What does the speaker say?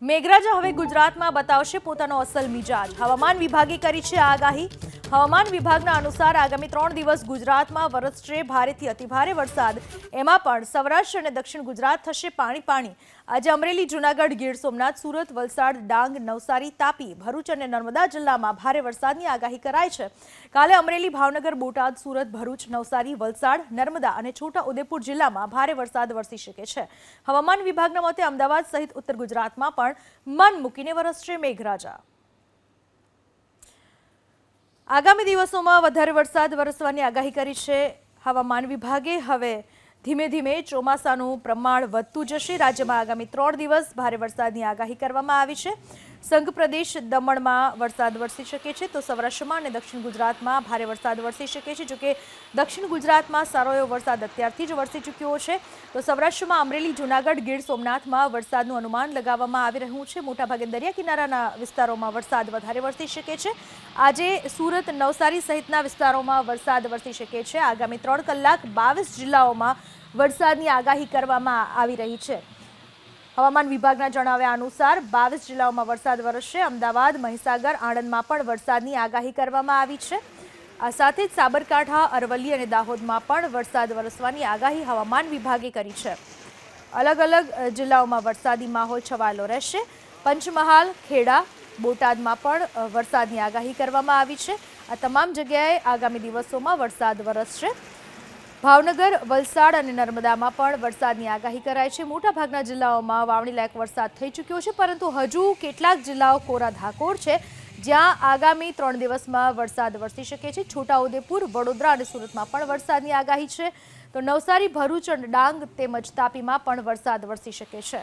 મેઘરાજા હવે ગુજરાતમાં બતાવશે પોતાનો અસલ મિજાજ. હવામાન વિભાગે કરી છે આગાહી. હવામાન વિભાગના અનુસાર આગામી 3 દિવસ ગુજરાતમાં વરસશે ભારેથી અતિભારે વરસાદ. એમાં પણ સૌરાષ્ટ્ર અને દક્ષિણ ગુજરાત થશે પાણી. આજે અમરેલી, જૂનાગઢ, ગીર સોમનાથ, સુરત, વલસાડ, ડાંગ, નવસારી, તાપી, ભરૂચ અને નર્મદા જિલ્લામાં ભારે વરસાદની આગાહી કરાઈ છે. કાલે અમરેલી, ભાવનગર, બોટાદ, સુરત, ભરૂચ, નવસારી, વલસાડ, નર્મદા અને છોટા ઉદેપુર જિલ્લામાં ભારે વરસાદ વરસી શકે છે. હવામાન વિભાગના મતે અમદાવાદ સહિત ઉત્તર ગુજરાતમાં પણ મન મૂકીને વરસશે મેઘરાજા. આગામી દિવસોમાં વધારે વરસાદ વરસવાની આગાહી કરી છે હવામાન વિભાગે. હવે ધીમે ધીમે ચોમાસાનું પ્રમાણ વધતું જશે. રાજ્યમાં આગામી 3 દિવસ ભારે વરસાદની આગાહી કરવામાં આવી છે. સંઘ પ્રદેશ દમણમાં વરસાદ વરસી શકે છે, તો સૌરાષ્ટ્રમાં અને દક્ષિણ ગુજરાતમાં ભારે વરસાદ વરસી શકે છે. જોકે દક્ષિણ ગુજરાતમાં સારો એવો વરસાદ અત્યારથી જ વરસી ચૂક્યો છે. તો સૌરાષ્ટ્રમાં અમરેલી, જૂનાગઢ, ગીર સોમનાથમાં વરસાદનું અનુમાન લગાવવામાં આવી રહ્યું છે. મોટાભાગે દરિયા કિનારાના વિસ્તારોમાં વરસાદ વધારે વરસી શકે છે. આજે સુરત, નવસારી સહિતના વિસ્તારોમાં વરસાદ વરસી શકે છે. આગામી 3 કલાક 22 જિલ્લાઓમાં વરસાદની આગાહી કરવામાં આવી રહી છે. હવામાન વિભાગના જણાવ્યા અનુસાર 22 જિલ્લાઓમાં વરસાદ વરસશે. અમદાવાદ, મહીસાગર, આણંદમાં પણ વરસાદની આગાહી કરવામાં આવી છે. આ સાથે જ સાબરકાંઠા, અરવલ્લી અને દાહોદમાં પણ વરસાદ વરસવાની આગાહી હવામાન વિભાગે કરી છે. અલગ અલગ જિલ્લાઓમાં વરસાદી માહોલ છવાયેલો રહેશે. પંચમહાલ, ખેડા, બોટાદમાં પણ વરસાદની આગાહી કરવામાં આવી છે. આ તમામ જગ્યાએ આગામી દિવસોમાં વરસાદ વરસશે. ભાવનગર, વલસાડ અને નર્મદામાં પણ વરસાદની આગાહી કરાઈ છે. મોટાભાગના જિલ્લાઓમાં વાવણી લાયક વરસાદ થઈ ચૂક્યો છે, પરંતુ હજુ કેટલાક જિલ્લાઓ કોરા ધાકોર છે, જ્યાં આગામી 3 દિવસમાં વરસાદ વરસી શકે છે. છોટાઉદેપુર, વડોદરા અને સુરતમાં પણ વરસાદની આગાહી છે. તો નવસારી, ભરૂચ અને ડાંગ તેમજ તાપીમાં પણ વરસાદ વરસી શકે છે.